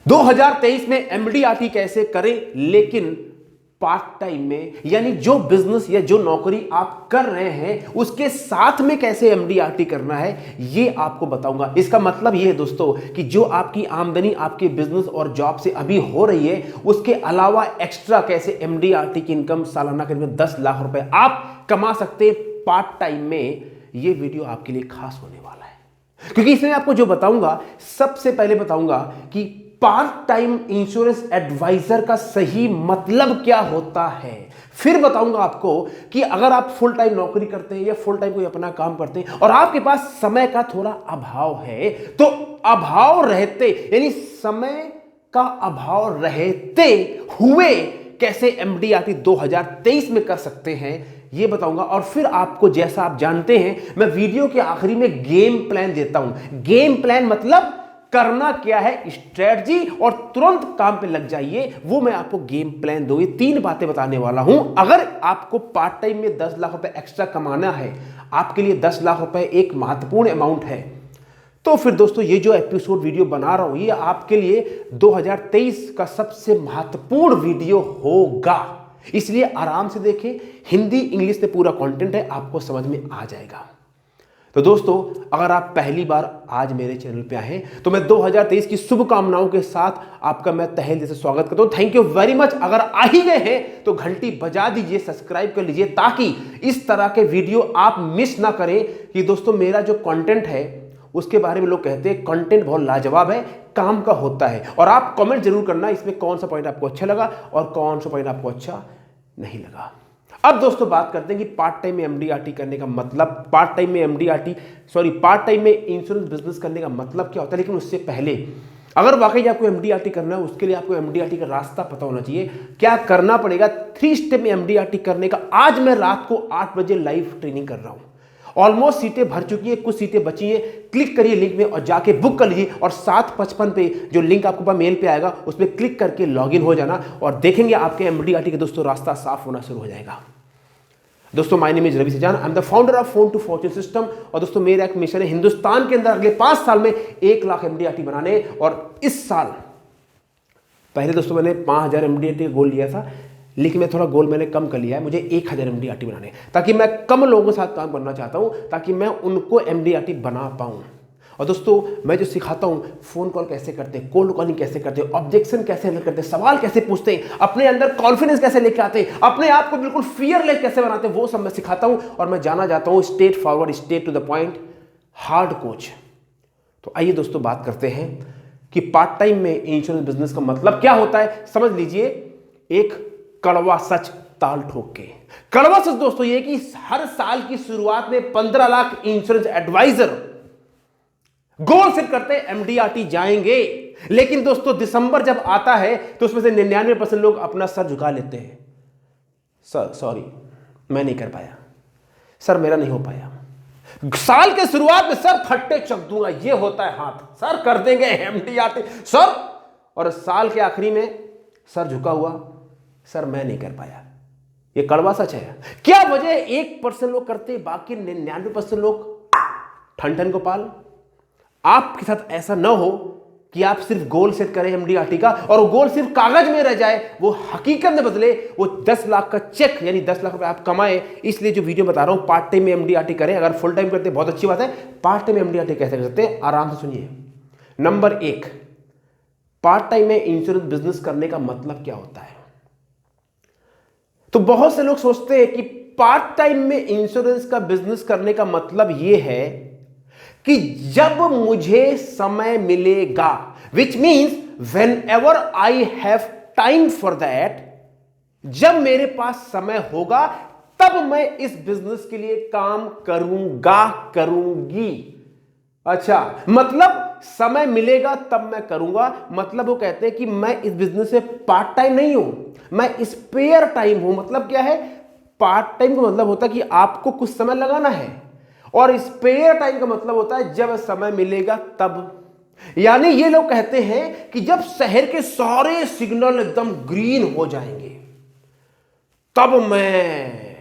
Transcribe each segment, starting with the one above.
2023 में एमडीआरटी कैसे करें, लेकिन पार्ट टाइम में, यानी जो बिजनेस या जो नौकरी आप कर रहे हैं उसके साथ में कैसे एमडीआरटी करना है, ये आपको बताऊंगा। इसका मतलब ये है दोस्तों कि जो आपकी आमदनी आपके बिजनेस और जॉब से अभी हो रही है, उसके अलावा एक्स्ट्रा कैसे एमडीआरटी की इनकम सालाना करीब 10 लाख रुपए आप कमा सकते हैं पार्ट टाइम में। ये वीडियो आपके लिए खास होने वाला है, क्योंकि इसमें आपको जो बताऊंगा, सबसे पहले बताऊंगा कि पार्ट टाइम इंश्योरेंस एडवाइजर का सही मतलब क्या होता है। फिर बताऊंगा आपको कि अगर आप फुल टाइम नौकरी करते हैं या फुल टाइम कोई अपना काम करते हैं और आपके पास समय का थोड़ा अभाव है, तो अभाव रहते, यानी समय का अभाव रहते हुए कैसे एमडीआरटी 2023 में कर सकते हैं, ये बताऊंगा। और फिर आपको, जैसा आप जानते हैं, मैं वीडियो के आखिरी में गेम प्लान देता हूं। गेम प्लान मतलब करना क्या है, स्ट्रेटजी, और तुरंत काम पे लग जाइए, वो मैं आपको गेम प्लान दूंगी। 3 बातें बताने वाला हूं। अगर आपको पार्ट टाइम में 10 लाख रुपए एक्स्ट्रा कमाना है, आपके लिए 10 लाख रुपए एक महत्वपूर्ण अमाउंट है, तो फिर दोस्तों ये जो एपिसोड वीडियो बना रहा हूं, ये आपके लिए 2023 का सबसे महत्वपूर्ण वीडियो होगा। इसलिए आराम से देखें, हिंदी इंग्लिश में पूरा कंटेंट है, आपको समझ में आ जाएगा। तो दोस्तों, अगर आप पहली बार आज मेरे चैनल पे आए हैं, तो मैं 2023 की शुभकामनाओं के साथ आपका मैं तहे दिल से स्वागत करता हूं। Thank you very much. अगर आ ही गए हैं तो घंटी बजा दीजिए, सब्सक्राइब कर लीजिए, ताकि इस तरह के वीडियो आप मिस ना करें। कि दोस्तों, मेरा जो कंटेंट है उसके बारे में लोग कहते हैं कंटेंट बहुत लाजवाब है, काम का होता है। और आप कमेंट जरूर करना इसमें कौन सा पॉइंट आपको अच्छा लगा और कौन सा पॉइंट आपको अच्छा नहीं लगा। अब दोस्तों बात करते हैं कि पार्ट टाइम में एमडीआरटी करने का मतलब, पार्ट टाइम में इंश्योरेंस बिजनेस करने का मतलब क्या होता है। लेकिन उससे पहले, अगर वाकई आपको एमडीआरटी करना है, उसके लिए आपको एमडीआरटी का रास्ता पता होना चाहिए, क्या करना पड़ेगा। 3 स्टेप में एमडीआरटी करने का आज मैं रात को 8 बजे लाइव ट्रेनिंग कर रहा हूं। ऑलमोस्ट सीटें भर चुकी है, कुछ सीटें बची हैं। क्लिक करिए लिंक में और जाके बुक कर लीजिए। और 7:55 पे जो लिंक आपको पास मेल पे आएगा, उस पर क्लिक करके लॉगिन हो जाना, और देखेंगे आपके एमडीआरटी का दोस्तों रास्ता साफ होना शुरू हो जाएगा। दोस्तों, my name is Ravi Sajan, I am the founder of phone to fortune system. और दोस्तों, मेरा एक मिशन है हिंदुस्तान के अंदर अगले 5 साल में 1 लाख एमडीआरटी बनाने। और इस साल, पहले दोस्तों मैंने 5000 एमडीआरटी का गोल लिया था, लेकिन मैं थोड़ा गोल मैंने कम कर लिया है, मुझे 1000 एमडीआरटी बनाने, ताकि मैं कम लोगों के साथ काम करना चाहता हूं, ताकि मैं उनको एमडीआरटी बना पाऊं। और दोस्तों, मैं जो सिखाता हूं, फोन कॉल कैसे करते हैं, कोल्ड कॉलिंग कैसे करते हैं, ऑब्जेक्शन कैसे हैंडल करते हैं, सवाल कैसे पूछते हैं, अपने अंदर कॉन्फिडेंस कैसे लेके आते हैं, अपने आप को बिल्कुल फियरलेस कैसे बनाते हैं, वो सब मैं सिखाता हूं। और मैं जाना जाता हूं straight forward, straight to the point, hard coach. तो आइए दोस्तों बात करते हैं कि पार्ट टाइम में इंश्योरेंस बिजनेस का मतलब क्या होता है। समझ लीजिए, एक कड़वा सच ताल ठोक के। कड़वा सच दोस्तों ये कि हर साल की शुरुआत में 15 lakh insurance advisor goal set करते एमडीआरटी जाएंगे। लेकिन दोस्तों, दिसंबर जब आता है तो उसमें से 99% लोग अपना सर झुका लेते हैं। सर सॉरी, मैं नहीं कर पाया, सर मेरा नहीं हो पाया। साल के शुरुआत में सर फट्टे चक दूंगा, ये होता है हाथ, सर कर देंगे एमडीआरटी सर। और साल के आखिरी में सर झुका हुआ, सर मैं नहीं कर पाया। ये कड़वा सच है। क्या वजह 1% लोग करते, बाकी 99% लोग ठन ठन गोपाल। आपके साथ ऐसा ना हो कि आप सिर्फ गोल सेट करें एमडीआरटी का, और वो गोल सिर्फ कागज में रह जाए, वो हकीकत में बदले, वो 10 लाख का चेक, यानी 10 लाख रुपए आप कमाए। इसलिए जो वीडियो बता रहा हूं, पार्ट टाइम में एमडीआरटी करें। अगर फुल टाइम करते बहुत अच्छी बात है, पार्ट टाइम में एमडीआरटी कैसे कर सकते हैं, आराम से सुनिए। नंबर 1, पार्ट टाइम में इंश्योरेंस बिजनेस करने का मतलब क्या होता है। तो बहुत से लोग सोचते हैं कि पार्ट टाइम में इंश्योरेंस का बिजनेस करने का मतलब यह है कि जब मुझे समय मिलेगा, which means when ever I have time for that, जब मेरे पास समय होगा तब मैं इस बिजनेस के लिए काम करूंगा, करूंगी। अच्छा, मतलब समय मिलेगा तब मैं करूंगा, मतलब वो कहते हैं कि मैं इस बिजनेस में पार्ट टाइम नहीं हूं, मैं स्पेयर टाइम हूं। मतलब क्या है, पार्ट टाइम का मतलब होता है कि आपको कुछ समय लगाना है, और स्पेयर टाइम का मतलब होता है जब समय मिलेगा तब। यानी ये लोग कहते हैं कि जब शहर के सारे सिग्नल एकदम ग्रीन हो जाएंगे, तब मैं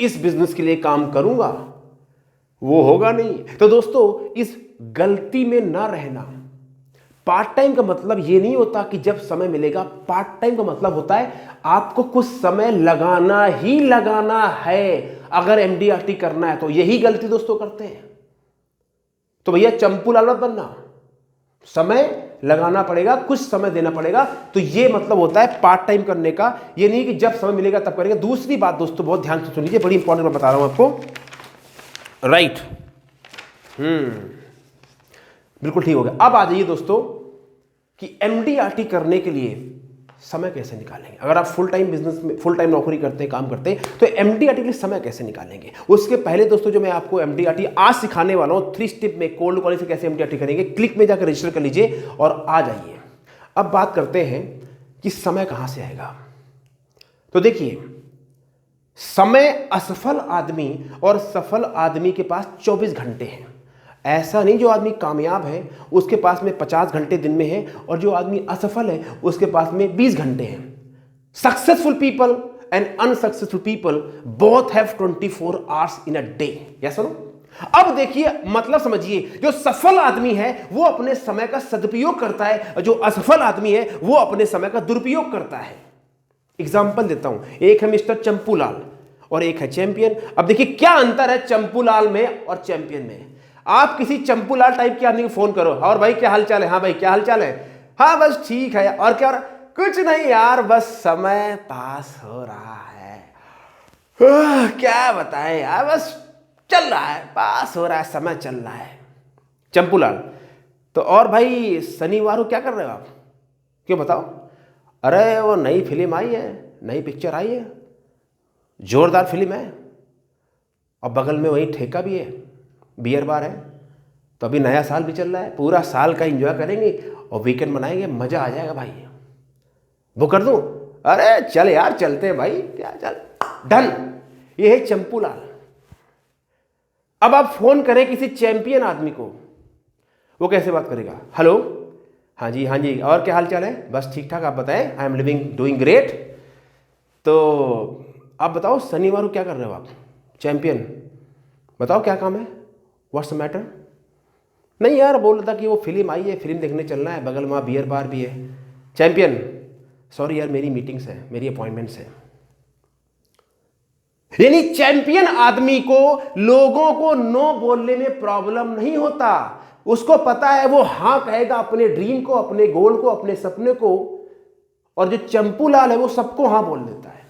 इस बिजनेस के लिए काम करूंगा। वो होगा नहीं। तो दोस्तों, इस गलती में ना रहना। पार्ट टाइम का मतलब ये नहीं होता कि जब समय मिलेगा। पार्ट टाइम का मतलब होता है आपको कुछ समय लगाना ही लगाना है। अगर एमडीआरटी करना है तो यही गलती दोस्तों करते हैं। तो भैया चंपू लाल मत बनना, समय लगाना पड़ेगा, कुछ समय देना पड़ेगा। तो ये मतलब होता है पार्ट टाइम करने का, ये नहीं कि जब समय मिलेगा तब करेंगे। दूसरी बात दोस्तों बहुत ध्यान से सुन लीजिए, बड़ी इंपॉर्टेंट मैं बता रहा हूं आपको। राइट, बिल्कुल ठीक हो गया। अब आ जाइए दोस्तों कि एमडीआरटी करने के लिए समय कैसे निकालेंगे। अगर आप फुल टाइम बिजनेस में, फुल टाइम नौकरी करते हैं, काम करते हैं, तो एमडीआरटी के लिए समय कैसे निकालेंगे। उसके पहले दोस्तों जो मैं आपको एमडीआरटी आज सिखाने वाला हूं 3 स्टेप में, कोल्ड कॉलिंग से कैसे एमडीआरटी करेंगे, क्लिक में जाकर रजिस्टर कर लीजिए और आ जाइए। अब बात करते हैं कि समय कहां से आएगा। तो देखिए, समय असफल आदमी और सफल आदमी के पास 24 घंटे हैं। ऐसा नहीं जो आदमी कामयाब है उसके पास में 50 घंटे दिन में है और जो आदमी असफल है उसके पास में 20 घंटे हैं। Successful people and unsuccessful people both have 24 hours in a day. Yes और नो। अब देखिए, मतलब समझिए, जो सफल आदमी है वो अपने समय का सदुपयोग करता है और जो असफल आदमी है वो अपने समय का दुरुपयोग करता है। एग्जाम्पल देता हूं, एक है मिस्टर चंपूलाल और एक है चैंपियन। अब देखिए क्या अंतर है चंपूलाल में और चैंपियन में। आप किसी चंपूलाल टाइप के आदमी को फोन करो, और भाई क्या हाल चाल है, हाँ भाई क्या हाल चाल है, हाँ बस ठीक है, और क्या, कुछ नहीं यार बस समय पास हो रहा है, क्या बताएं यार बस चल रहा है, पास हो रहा है, समय चल रहा है। चंपूलाल, तो और भाई शनिवार को क्या कर रहे हो आप, क्यों बताओ। अरे वो नई फिल्म आई है, नई पिक्चर आई है, जोरदार फिल्म है, और बगल में वही ठेका भी है, बियर बार है, तो अभी नया साल भी चल रहा है, पूरा साल का एंजॉय करेंगे और वीकेंड मनाएंगे, मजा आ जाएगा भाई। वो कर दूं, अरे चल यार चलते हैं भाई, क्या चल, डन। ये है चंपूलाल। अब आप फोन करें किसी चैंपियन आदमी को, वो कैसे बात करेगा। हेलो, हाँ जी हाँ जी, और क्या हाल चाल है, बस ठीक ठाक, आप बताएं, I am living doing great. तो आप बताओ शनिवार को क्या कर रहे हो आप। चैंपियन, बताओ क्या काम है, व्हाट्स द मैटर। नहीं यार बोल रहा था कि वो फिल्म आई है, फिल्म देखने चलना है, बगल में बियर बार भी है। चैंपियन, सॉरी यार मेरी मीटिंग्स है, मेरी अपॉइंटमेंट्स है। यानी चैंपियन आदमी को लोगों को नो बोलने में प्रॉब्लम नहीं होता, उसको पता है वो हां कहेगा अपने ड्रीम को, अपने गोल को, अपने सपने को। और जो चंपूलाल है वो सबको हां बोल देता है।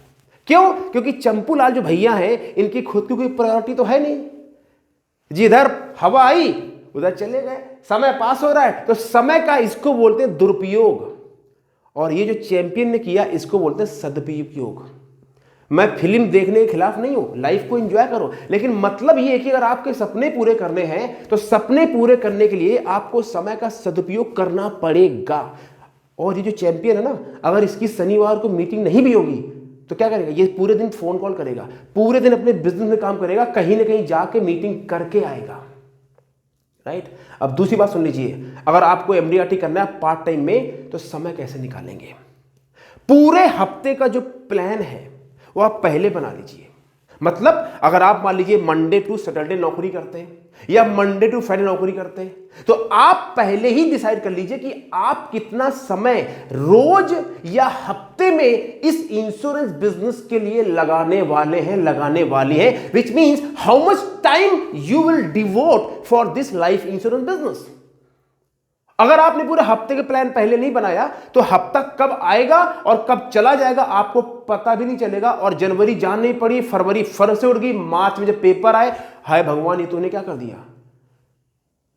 क्यों? क्योंकि चंपूलाल जो भैया हैं इनकी खुद की कोई प्रायोरिटी तो है नहीं, जिधर हवा आई उधर चले गए, समय पास हो रहा है। तो समय का इसको बोलते हैं दुरुपयोग, और ये जो चैंपियन ने किया इसको बोलते हैं सदुपयोग। मैं फिल्म देखने के खिलाफ नहीं हूं, लाइफ को एंजॉय करो, लेकिन मतलब ये है कि अगर आपके सपने पूरे करने हैं तो सपने पूरे करने के लिए आपको समय का सदुपयोग करना पड़ेगा। और ये जो चैंपियन है ना, अगर इसकी शनिवार को मीटिंग नहीं भी होगी तो क्या करेगा, ये पूरे दिन फोन कॉल करेगा, पूरे दिन अपने बिजनेस में काम करेगा, कहीं ना कहीं जाके मीटिंग करके आएगा। राइट। अब दूसरी बात सुन लीजिए, अगर आपको एमडीआरटी करना है पार्ट टाइम में तो समय कैसे निकालेंगे। पूरे हफ्ते का जो प्लान है वो आप पहले बना लीजिए। मतलब अगर आप मान लीजिए मंडे टू सैटरडे नौकरी करते हैं या मंडे टू फ्राइडे नौकरी करते हैं, तो आप पहले ही डिसाइड कर लीजिए कि आप कितना समय रोज या हफ्ते में इस इंश्योरेंस बिजनेस के लिए लगाने वाली हैं, which means how much time you will devote for this life insurance business. अगर आपने पूरे हफ्ते के प्लान पहले नहीं बनाया तो हफ्ता कब आएगा और कब चला जाएगा आपको पता भी नहीं चलेगा, और जनवरी जान नहीं पड़ी, फरवरी फर से उड़ गई, मार्च में जब पेपर आए, हाय भगवान ये तूने क्या कर दिया।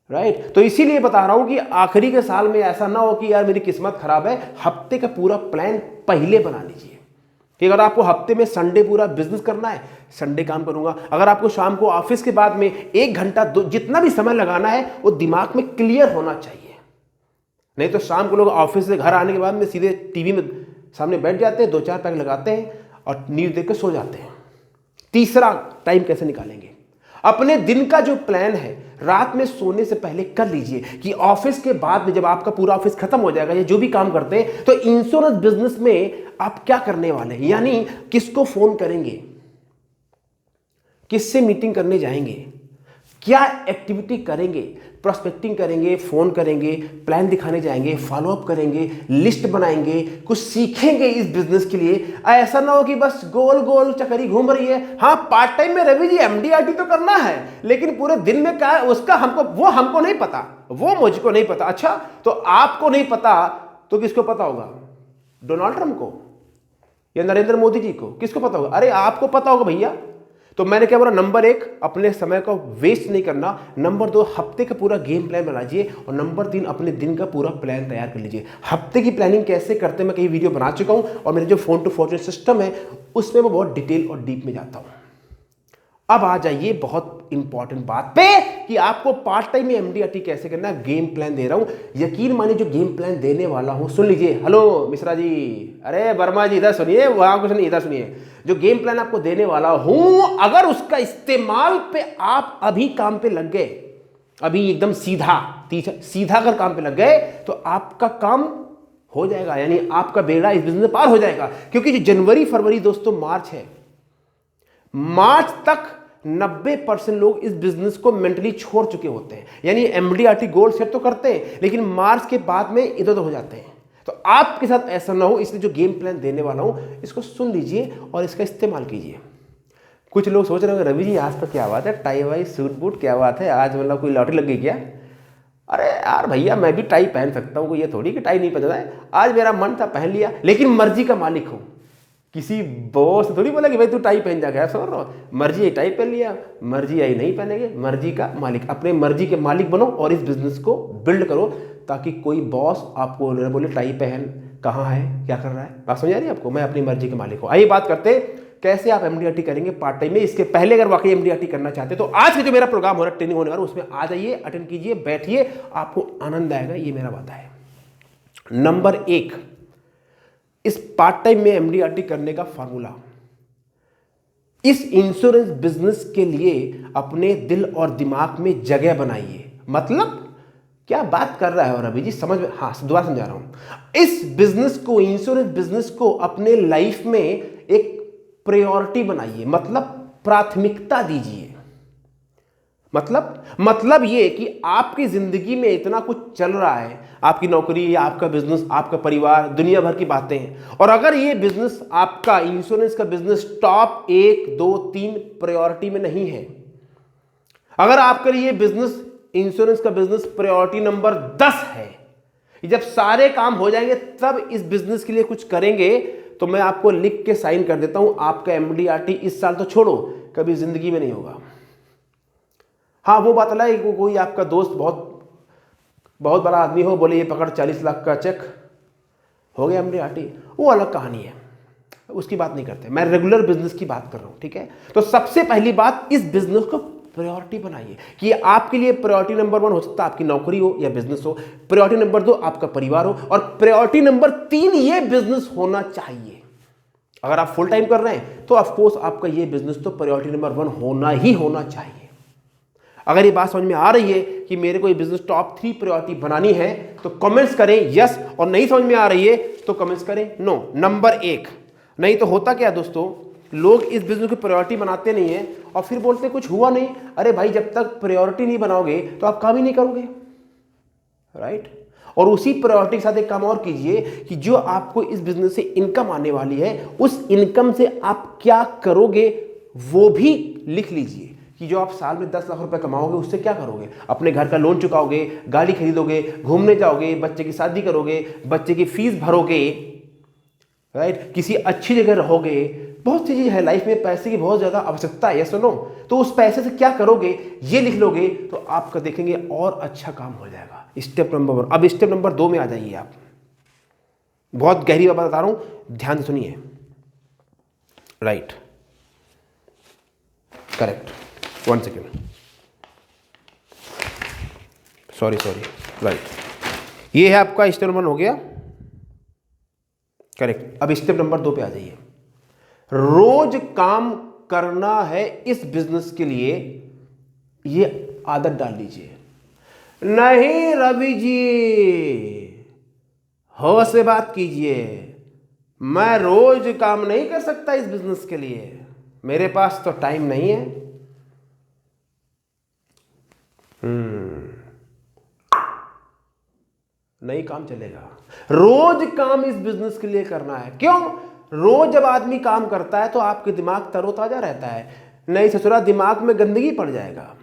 राइट। तो इसीलिए बता रहा हूं कि आखिरी के साल में ऐसा ना हो कि यार मेरी किस्मत खराब है। हफ्ते का पूरा प्लान पहले बना लीजिए कि अगर आपको हफ्ते में संडे पूरा बिजनेस करना है, संडे काम करूंगा। अगर आपको शाम को ऑफिस के बाद में 1 घंटा जितना भी समय लगाना है वो दिमाग में क्लियर होना चाहिए। नहीं तो शाम को लोग ऑफिस से घर आने के बाद में सीधे टीवी में सामने बैठ जाते हैं, 2-4 पैक लगाते हैं और न्यूज देख के सो जाते हैं। तीसरा टाइम कैसे निकालेंगे, अपने दिन का जो प्लान है रात में सोने से पहले कर लीजिए कि ऑफिस के बाद में जब आपका पूरा ऑफिस खत्म हो जाएगा या जो भी काम करते हैं, तो इंश्योरेंस बिजनेस में आप क्या करने वाले हैं, यानी किसको फोन करेंगे, किससे मीटिंग करने जाएंगे, क्या एक्टिविटी करेंगे, प्रोस्पेक्टिंग करेंगे, फोन करेंगे, प्लान दिखाने जाएंगे, फॉलो अप करेंगे, लिस्ट बनाएंगे, कुछ सीखेंगे इस बिजनेस के लिए। ऐसा ना हो कि बस गोल गोल चक्करी घूम रही है। हाँ, पार्ट टाइम में रवि जी एमडीआरटी तो करना है, लेकिन पूरे दिन में क्या है उसका हमको नहीं पता, वो मुझको नहीं पता। अच्छा, तो आपको नहीं पता तो किसको पता होगा? डोनाल्ड ट्रंप को या नरेंद्र मोदी जी को? किसको पता होगा? अरे आपको पता होगा भैया। तो मैंने क्या बोला, नंबर 1 अपने समय को वेस्ट नहीं करना, नंबर 2 हफ्ते का पूरा गेम प्लान बना लीजिए, और नंबर 3 अपने दिन का पूरा प्लान तैयार कर लीजिए। हफ्ते की प्लानिंग कैसे करते हैं मैं कई वीडियो बना चुका हूं, और मेरे जो फोन टू फॉर्चून सिस्टम है उसमें मैं बहुत डिटेल और डीप में जाता हूं। अब आ जाइए बहुत इंपॉर्टेंट बात पे कि आपको पार्ट टाइम में एमडीआरटी कैसे करना है। गेम प्लान दे रहा हूं, यकीन मानिए जो गेम प्लान देने वाला हूं, सुन लीजिए। हेलो मिश्रा जी, अरे वर्मा जी इधर सुनिए, वहां कुछ नहीं, इधर सुनिए। जो गेम प्लान आपको देने वाला हूं, अगर उसका इस्तेमाल पे आप अभी काम पे लग गए, अभी एकदम सीधा अगर काम पे लग गए, तो आपका काम हो जाएगा, यानी आपका बेड़ा इस बिजनेस में पार हो जाएगा। क्योंकि जो जनवरी फरवरी दोस्तों मार्च है, मार्च तक 90% लोग इस बिजनेस को मेंटली छोड़ चुके होते हैं, यानी एमडीआरटी गोल सेट तो करते हैं लेकिन मार्च के बाद में इधर उधर हो जाते हैं। तो आपके साथ ऐसा ना हो, इसलिए जो गेम प्लान देने वाला हूं इसको सुन लीजिए और इसका इस्तेमाल कीजिए। कुछ लोग सोच रहे होंगे रवि जी आज तो क्या बात है, टाई वाई सूट बूट क्या बात है, आज मतलब कोई लॉटरी लग गई क्या? अरे यार भैया, मैं भी टाई पहन सकता हूँ, कोई ये थोड़ी कि टाई नहीं पहनता है। आज मेरा मन था पहन लिया, लेकिन मर्जी का मालिक हूँ, किसी बॉस थोड़ी बोला कि भाई तू टाई पहन जा गया। समझ रहा हो, मर्जी आई टाई पहन लिया, मर्जी आई नहीं पहनेंगे। मर्जी का मालिक, अपने मर्जी के मालिक बनो और इस बिजनेस को बिल्ड करो, ताकि कोई बॉस आपको न बोले टाई पहन, कहाँ है, क्या कर रहा है। बात समझ आ रही है आपको? मैं अपनी मर्जी के मालिक हूँ। आइए बात करते कैसे आप एमडीआरटी करेंगे पार्ट टाइम में। इसके पहले अगर वाकई एमडीआरटी करना चाहते हैं तो आज के जो मेरा प्रोग्राम हो रहा है, ट्रेनिंग होने वाला, उसमें आ जाइए, अटेंड कीजिए, बैठिए, आपको आनंद आएगा, ये मेरा वादा है। नंबर 1, इस पार्ट टाइम में एमडीआरटी करने का फॉर्मूला, इस इंश्योरेंस बिजनेस के लिए अपने दिल और दिमाग में जगह बनाइए। मतलब क्या बात कर रहा है और अभी जी समझ में, हाँ दोबारा समझा रहा हूं। इस बिजनेस को, इंश्योरेंस बिजनेस को अपने लाइफ में एक प्रायोरिटी बनाइए, मतलब प्राथमिकता दीजिए। मतलब ये कि आपकी जिंदगी में इतना कुछ चल रहा है, आपकी नौकरी, आपका बिजनेस, आपका परिवार, दुनिया भर की बातें हैं, और अगर ये बिजनेस आपका इंश्योरेंस का बिजनेस टॉप 1 2 3 प्रायोरिटी में नहीं है, अगर आपके लिए बिजनेस, इंश्योरेंस का बिजनेस प्रायोरिटी नंबर 10 है, जब सारे काम हो जाएंगे तब इस बिजनेस के लिए कुछ करेंगे, तो मैं आपको लिख के साइन कर देता हूं, आपका एमडीआरटी इस साल तो छोड़ो, कभी जिंदगी में नहीं होगा। हाँ, वो बात अलग है, कोई आपका दोस्त बहुत बड़ा आदमी हो, बोले ये पकड़ 40 लाख का चेक, हो गया एमडीआरटी, वो अलग कहानी है, उसकी बात नहीं करते। मैं रेगुलर बिजनेस की बात कर रहा हूं, ठीक है? तो सबसे पहली बात, इस बिजनेस को प्रायोरिटी बनाइए कि आपके लिए प्रायोरिटी नंबर 1 हो सकता है आपकी नौकरी हो या बिजनेस हो, प्रायोरिटी नंबर 2 आपका परिवार हो, और प्रायोरिटी नंबर 3 ये बिजनेस होना चाहिए। अगर आप फुल टाइम कर रहे हैं तो ऑफ कोर्स आपका ये बिजनेस तो प्रायोरिटी नंबर 1 होना चाहिए। अगर ये बात समझ में आ रही है कि मेरे को ये बिजनेस टॉप 3 प्रायोरिटी बनानी है, तो कमेंट्स करें यस, और नहीं समझ में आ रही है तो कमेंट्स करें नो। नंबर 1, नहीं तो होता क्या दोस्तों, लोग इस बिजनेस की प्रायोरिटी बनाते नहीं है और फिर बोलते कुछ हुआ नहीं। अरे भाई, जब तक प्रायोरिटी नहीं बनाओगे तो आप काम ही नहीं करोगे, राइट? और उसी प्रायोरिटी के साथ एक काम और कीजिए कि जो आपको इस बिजनेस से इनकम आने वाली है, उस इनकम से आप क्या करोगे वो भी लिख लीजिए कि जो आप साल में 10 लाख रुपए कमाओगे उससे क्या करोगे। अपने घर का लोन चुकाओगे, गाड़ी खरीदोगे, घूमने जाओगे, बच्चे की शादी करोगे, बच्चे की फीस भरोगे, राइट? किसी अच्छी जगह रहोगे, बहुत सी चीज है लाइफ में, पैसे की बहुत ज्यादा आवश्यकता है, सुनो, तो उस पैसे से क्या करोगे ये लिख लोगे तो आपका देखेंगे और अच्छा काम हो जाएगा। Step number 1। अब स्टेप नंबर 2 में आ जाइए आप। बहुत गहरी बात बता रहा हूं, ध्यान से सुनिए। Right, correct, 1 second, sorry, right, ये है आपका स्टेप नंबर 1 हो गया, करेक्ट। अब स्टेप नंबर 2 पे आ जाइए। रोज काम करना है इस बिजनेस के लिए, ये आदत डाल लीजिए। नहीं रवि जी, होश से बात कीजिए, मैं रोज काम नहीं कर सकता इस बिजनेस के लिए, मेरे पास तो टाइम नहीं है। नहीं काम चलेगा। रोज काम इस बिजनेस के लिए करना है। क्यों? रोज जब आदमी काम करता है तो आपके दिमाग तरोताजा रहता है, नहीं ससुरा दिमाग में गंदगी पड़ जाएगा।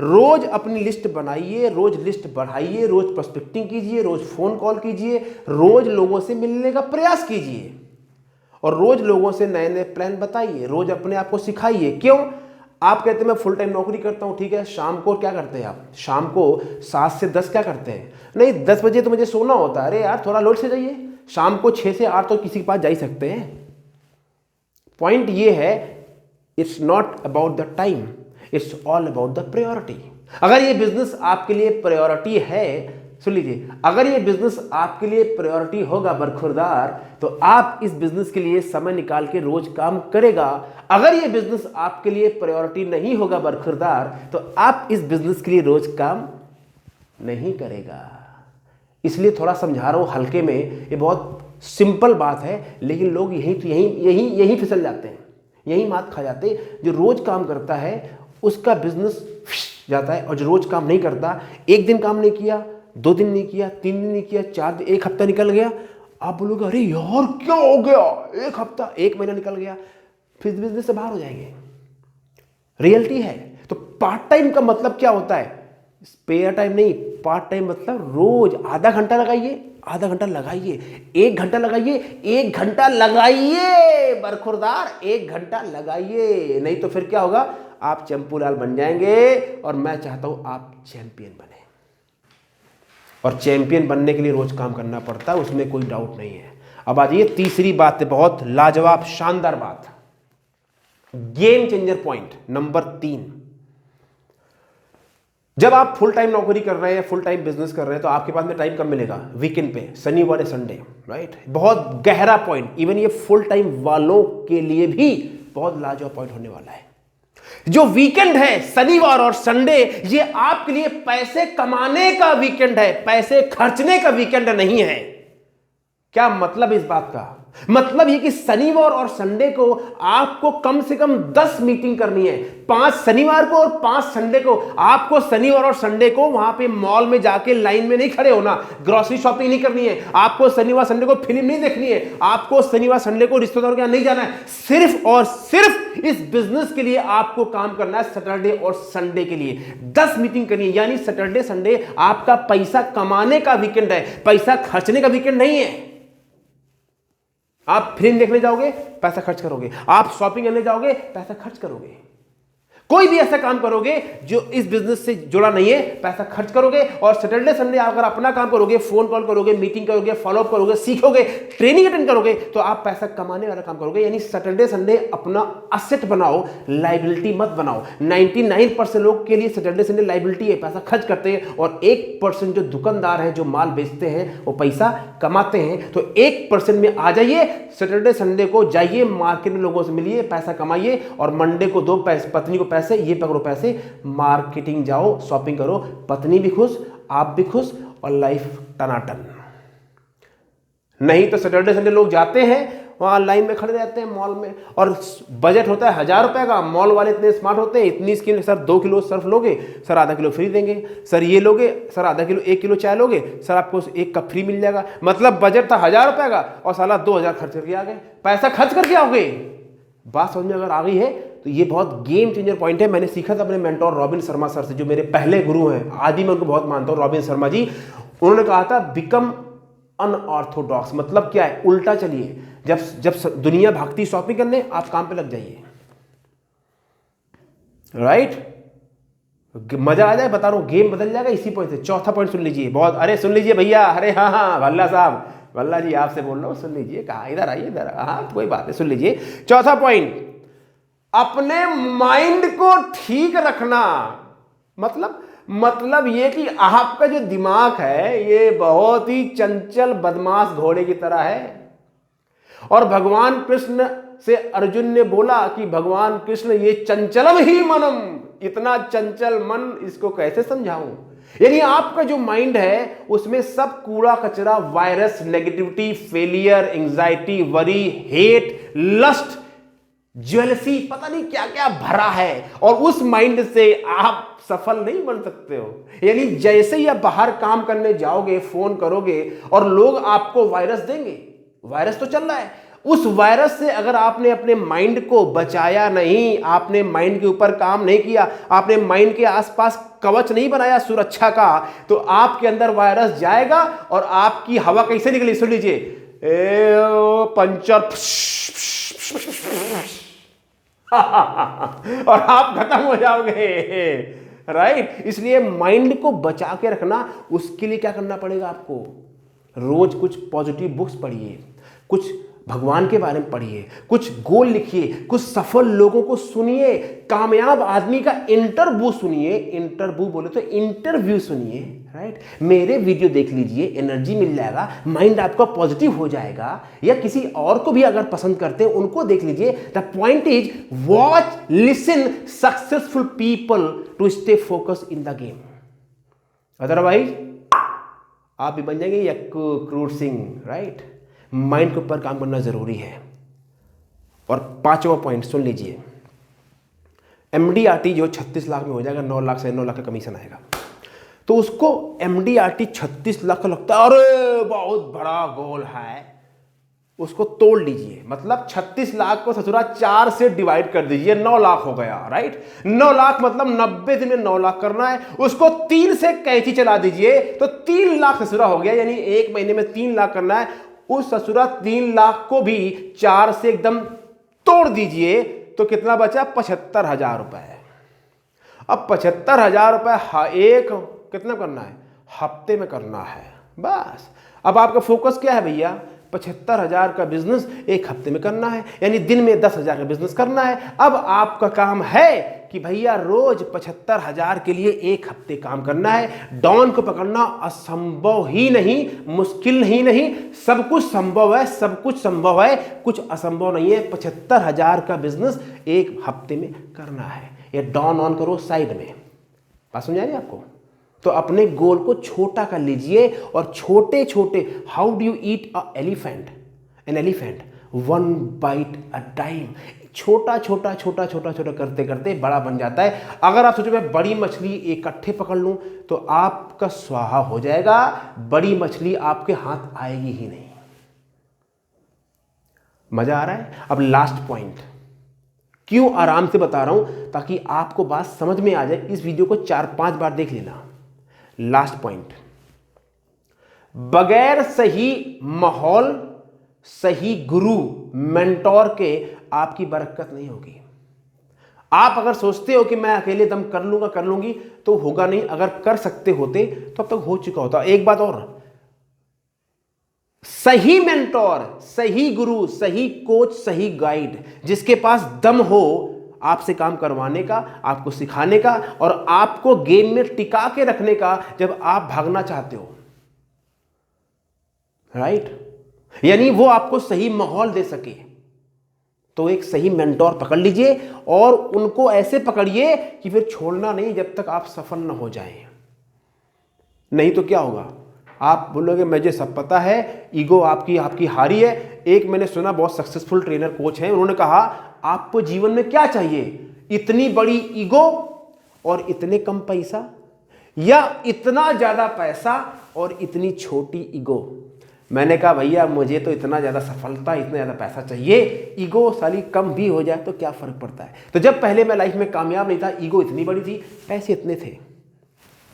रोज अपनी लिस्ट बनाइए, रोज लिस्ट बढ़ाइए, रोज प्रोस्पेक्टिंग कीजिए, रोज फोन कॉल कीजिए, रोज लोगों से मिलने का प्रयास कीजिए और रोज लोगों से नए नए प्लान बताइए, रोज अपने आप को सिखाइए। क्यों? आप कहते हैं मैं फुल टाइम नौकरी करता हूं, ठीक है, शाम को क्या करते हैं आप? शाम को 7 से 10 क्या करते हैं? नहीं 10 बजे तो मुझे सोना होता है। अरे यार थोड़ा लेट से जाइए, शाम को 6 से 8 तो किसी के पास जा ही सकते हैं। पॉइंट ये है, it's not about the time, it's all about the priority. अगर ये बिजनेस आपके लिए प्रायोरिटी है, सुन लीजिए, अगर ये बिजनेस आपके लिए प्रायोरिटी होगा बरखुरदार, तो आप इस बिजनेस के लिए समय निकाल के रोज काम करेगा। अगर ये बिजनेस आपके लिए प्रायोरिटी नहीं होगा बरखुरदार, तो आप इस बिजनेस के लिए रोज काम नहीं करेगा। इसलिए थोड़ा समझा रहा हूं हल्के में, ये बहुत सिंपल बात है, लेकिन लोग यही फिसल जाते हैं, यही मात खा जाते हैं। जो रोज काम करता है उसका बिजनेस जाता है, और जो रोज काम नहीं करता, एक दिन काम नहीं किया, 2 दिन नहीं किया, 3 दिन नहीं किया, 4 दिन, 1 हफ्ता निकल गया, आप बोलोगे अरे यार क्या हो गया, 1 हफ्ता 1 महीना निकल गया, फिर बिजनेस से बाहर हो जाएंगे। रियलिटी है। तो पार्ट टाइम का मतलब क्या होता है? स्पेयर टाइम नहीं, पार्ट टाइम मतलब रोज आधा घंटा लगाइए, आधा घंटा लगाइए, 1 घंटा लगाइए, 1 घंटा लगाइए बरखुरदार, 1 घंटा लगाइए। नहीं तो फिर क्या होगा? आप चंपूलाल बन जाएंगे, और मैं चाहता हूं आप चैंपियन बने। और चैंपियन बनने के लिए रोज काम करना पड़ता है, उसमें कोई डाउट नहीं है। अब आ जाइए तीसरी बात है, बहुत लाजवाब शानदार बात, गेम चेंजर पॉइंट नंबर 3। जब आप फुल टाइम नौकरी कर रहे हैं, फुल टाइम बिजनेस कर रहे हैं, तो आपके पास में टाइम कब मिलेगा? वीकेंड पे, शनिवार या संडे, राइट? बहुत गहरा पॉइंट, इवन ये फुल टाइम वालों के लिए भी बहुत लाजवाब पॉइंट होने वाला है। जो वीकेंड है, शनिवार और संडे, ये आपके लिए पैसे कमाने का वीकेंड है, पैसे खर्चने का वीकेंड नहीं है। क्या मतलब इस बात का? मतलब ये कि शनिवार और संडे को आपको कम से कम 10 मीटिंग करनी है। 5 शनिवार को और 5 संडे को आपको शनिवार और संडे को वहां पे मॉल में जाके लाइन में नहीं खड़े होना, ग्रोसरी शॉपिंग नहीं करनी है, आपको शनिवार संडे को फिल्म नहीं देखनी है, आपको शनिवार संडे को रिश्तेदारों के यहाँ नहीं जाना है। सिर्फ और सिर्फ इस बिजनेस के लिए आपको काम करना है, सैटरडे और संडे के लिए 10 मीटिंग करनी है। यानी सैटरडे संडे आपका पैसा कमाने का वीकेंड है, पैसा खर्चने का वीकेंड नहीं है। आप फिल्म देखने जाओगे, पैसा खर्च करोगे, आप शॉपिंग करने जाओगे, पैसा खर्च करोगे, कोई भी ऐसा काम करोगे जो इस बिजनेस से जुड़ा नहीं है, पैसा खर्च करोगे। और सैटरडे संडे अगर अपना काम करोगे, फोन कॉल करोगे, मीटिंग करोगे, फॉलोअप करोगे, सीखोगे, ट्रेनिंग अटेंड करोगे, तो आप पैसा कमाने वाला काम करोगे। यानी सैटरडे संडे अपना असेट बनाओ, लाइबिलिटी मत बनाओ। 99% लोग के लिए सैटरडे संडे लाइबिलिटी है, पैसा खर्च करते हैं, और 1% जो दुकानदार हैं, जो माल बेचते हैं, वो पैसा कमाते हैं। तो 1% में आ जाइए, सैटरडे संडे को जाइए, मार्केट में लोगों से मिलिए, पैसा कमाइए, और मंडे को दो पत्नी को पैसे, ये पकड़ो पैसे, मार्केटिंग जाओ, शॉपिंग करो, पत्नी भी खुश, आप भी खुश, और लाइफ टनाटन। नहीं तो सैटरडे संडे लोग जाते हैं, वहां लाइन में खड़े रहते हैं मॉल में, और बजट होता है 1000 रुपए का। मॉल वाले इतने स्मार्ट होते हैं, इतनी स्कीम, सर 2 किलो सर्फ लोगे, सर आधा किलो फ्री देंगे, सर ये लोगे, सर आधा किलो 1 किलो चाय लोगे, सर आपको 1 कप फ्री मिल जाएगा। मतलब बजट था 1000 रुपए का, और साला 2000 खर्च करके आ गए, पैसा खर्च करके आओगे। बात समझ में अगर आ गई है तो ये बहुत गेम चेंजर पॉइंट है। मैंने सीखा था अपने मेंटोर रॉबिन शर्मा सर से, जो मेरे पहले गुरु हैं, आदि मैं उनको बहुत मानता हूँ, रॉबिन शर्मा जी। उन्होंने कहा था बिकम अनऑर्थोडॉक्स, मतलब क्या है? उल्टा चलिए। जब दुनिया भागती शॉपिंग करने, आप काम पे लग जाइए, राइट? मजा आ जाए, बता रहा हूं, गेम बदल जाएगा इसी पॉइंट से। चौथा पॉइंट सुन लीजिए, बहुत, अरे सुन लीजिए भैया, अरे हाँ हाँ भल्ला साहब, भल्ला जी आपसे बोल रहा हूं, सुन लीजिए, कहा इधर आइए, इधर, हाँ कोई बात है, सुन लीजिए। चौथा पॉइंट, अपने माइंड को ठीक रखना। मतलब ये कि आपका जो दिमाग है, ये बहुत ही चंचल बदमाश घोड़े की तरह है। और भगवान कृष्ण से अर्जुन ने बोला कि भगवान कृष्ण, ये चंचलम ही मनम, इतना चंचल मन, इसको कैसे समझाऊं? यानी आपका जो माइंड है, उसमें सब कूड़ा कचरा, virus, negativity, failure, anxiety, worry, hate, lust, jealousy, पता नहीं क्या क्या भरा है, और उस माइंड से आप सफल नहीं बन सकते हो। यानी जैसे ही आप बाहर काम करने जाओगे, फोन करोगे और लोग आपको वायरस देंगे, वायरस तो चल रहा है, उस वायरस से अगर आपने अपने माइंड को बचाया नहीं, आपने माइंड के ऊपर काम नहीं किया, आपने माइंड के आसपास कवच नहीं बनाया सुरक्षा का, तो आपके अंदर वायरस जाएगा और आपकी हवा कैसे निकली, सुन लीजिए, पंचर और आप खत्म हो जाओगे, राइट। इसलिए माइंड को बचा के रखना, उसके लिए क्या करना पड़ेगा आपको, रोज कुछ पॉजिटिव बुक्स पढ़िए, कुछ भगवान के बारे में पढ़िए, कुछ गोल लिखिए, कुछ सफल लोगों को सुनिए, कामयाब आदमी का इंटरव्यू सुनिए, इंटरव्यू बोले तो इंटरव्यू सुनिए, राइट। मेरे वीडियो देख लीजिए, एनर्जी मिल जाएगा, माइंड आपका पॉजिटिव हो जाएगा। या किसी और को भी अगर पसंद करते हैं उनको देख लीजिए। The point is watch, listen successful people to stay focus in the game, otherwise आप भी बन जाएंगे यक्कू क्रूर सिंह, राइट। माइंड के ऊपर काम करना जरूरी है। और 5वां पॉइंट सुन लीजिए, MDRT जो 36 लाख में हो जाएगा, 9 लाख से 9 लाख का कमीशन आएगा, तो उसको MDRT 36 लाख का लगता है, अरे बहुत बड़ा गोल है, उसको तोड़ लीजिए, मतलब 36 लाख को ससुरा 4 से डिवाइड कर दीजिए, 9 लाख हो गया, राइट। 9 लाख मतलब 90 दिन में 9 लाख करना है, उसको 3 से कैंची चला दीजिए तो 3 लाख ससुरा हो गया, यानी 1 महीने में 3 लाख करना है। उस ससुरा 3 लाख को भी 4 से एकदम तोड़ दीजिए तो कितना बचा, 75,000 रुपए। अब 75,000 रुपए एक कितना करना है, हफ्ते में करना है, बस। अब आपका फोकस क्या है भैया, 75,000 का बिजनेस एक हफ्ते में करना है, यानी दिन में 10,000 का बिजनेस करना है। अब आपका काम है कि भैया रोज 75,000 के लिए एक हफ्ते काम करना है। डॉन को पकड़ना असंभव ही नहीं, मुश्किल ही नहीं, सब कुछ संभव है, सब कुछ संभव है, कुछ असंभव नहीं है। 75,000 का बिजनेस एक हफ्ते में करना है। ये डॉन ऑन करो साइड में, बात समझ आ रही है आपको। तो अपने गोल को छोटा कर लीजिए और छोटे छोटे, how do you eat an elephant 1 bite a time, छोटा छोटा छोटा छोटा छोटा करते करते बड़ा बन जाता है। अगर आप सोचो मैं बड़ी मछली इकट्ठे पकड़ लूं तो आपका स्वाहा हो जाएगा, बड़ी मछली आपके हाथ आएगी ही नहीं। मजा आ रहा है। अब लास्ट पॉइंट, क्यों आराम से बता रहा हूं, ताकि आपको बात समझ में आ जाए। इस वीडियो को 4-5 बार देख लेना। लास्ट पॉइंट, बगैर सही माहौल, सही गुरु, मेंटोर के आपकी बरकत नहीं होगी। आप अगर सोचते हो कि मैं अकेले दम कर लूंगा कर लूंगी, तो होगा नहीं। अगर कर सकते होते तो अब तक हो चुका होता। एक बात और, सही मेंटोर, सही गुरु, सही कोच, सही गाइड, जिसके पास दम हो आपसे काम करवाने का, आपको सिखाने का और आपको गेम में टिका के रखने का जब आप भागना चाहते हो, राइट। यानी वो आपको सही माहौल दे सके, तो एक सही मेंटोर पकड़ लीजिए और उनको ऐसे पकड़िए कि फिर छोड़ना नहीं जब तक आप सफल ना हो जाएं। नहीं तो क्या होगा, आप बोलोगे मुझे सब पता है, ईगो आपकी हारी है। एक मैंने सुना, बहुत सक्सेसफुल ट्रेनर कोच हैं, उन्होंने कहा आपको जीवन में क्या चाहिए, इतनी बड़ी ईगो और इतने कम पैसा, या इतना ज्यादा पैसा और इतनी छोटी ईगो। मैंने कहा भैया मुझे तो इतना ज़्यादा सफलता, इतना ज़्यादा पैसा चाहिए, ईगो साली कम भी हो जाए तो क्या फ़र्क पड़ता है। तो जब पहले मैं लाइफ में कामयाब नहीं था, ईगो इतनी बड़ी थी, पैसे इतने थे।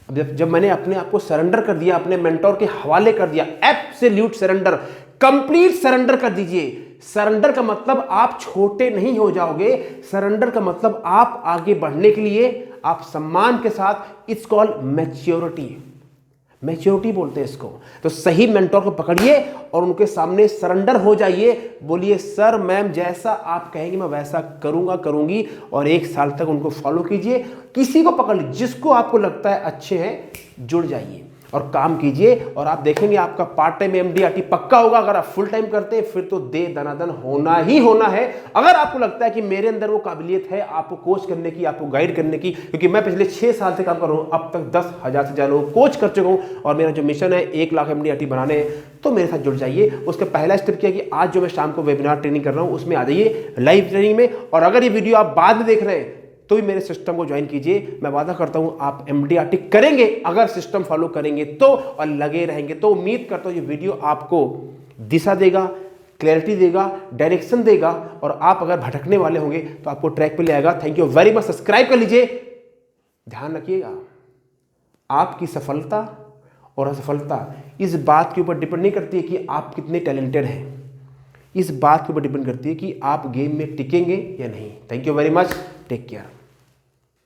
अब जब मैंने अपने आप को सरेंडर कर दिया, अपने मेंटोर के हवाले कर दिया, एब्सोल्यूट सरेंडर, कंप्लीट सरेंडर कर दीजिए। सरेंडर का मतलब आप छोटे नहीं हो जाओगे, सरेंडर का मतलब आप आगे बढ़ने के लिए आप सम्मान के साथ, इट्स कॉल्ड मैच्योरिटी, मैच्योरिटी बोलते हैं इसको। तो सही मेंटोर को पकड़िए और उनके सामने सरेंडर हो जाइए, बोलिए सर मैम जैसा आप कहेंगे मैं वैसा करूंगा करूंगी, और 1 साल तक उनको फॉलो कीजिए। किसी को पकड़ लीजिए, जिसको आपको लगता है अच्छे हैं जुड़ जाइए, और काम कीजिए और आप देखेंगे आपका पार्ट टाइम एमडीआरटी पक्का होगा। अगर आप फुल टाइम करते हैं फिर तो दे दनादन होना ही होना है। अगर आपको लगता है कि मेरे अंदर वो काबिलियत है आपको कोच करने की, आपको गाइड करने की, क्योंकि मैं पिछले 6 साल से काम कर रहा हूं, अब तक 10,000 से ज्यादा लोग कोच कर चुका हूं और मेरा जो मिशन है 1 लाख एमडीआरटी बनाने हैं, तो मेरे साथ जुड़ जाइए। उसका पहला स्टेप क्या कि आज जो मैं शाम को वेबिनार ट्रेनिंग कर रहा हूं उसमें आ जाइए लाइव ट्रेनिंग में। और अगर ये वीडियो आप बाद में देख रहे हैं तो भी मेरे सिस्टम को ज्वाइन कीजिए। मैं वादा करता हूं आप एमडीआरटी करेंगे अगर सिस्टम फॉलो करेंगे तो, और लगे रहेंगे तो। उम्मीद करता हूं ये वीडियो आपको दिशा देगा, क्लैरिटी देगा, डायरेक्शन देगा, और आप अगर भटकने वाले होंगे तो आपको ट्रैक पे ले आएगा। Thank you very much. Subscribe कर लीजिए। ध्यान रखिएगा, आपकी सफलता और असफलता इस बात के ऊपर डिपेंड नहीं करती है कि आप कितने टैलेंटेड हैं, इस बात के ऊपर डिपेंड करती है कि आप गेम में टिकेंगे या नहीं। Thank you very much. Take care.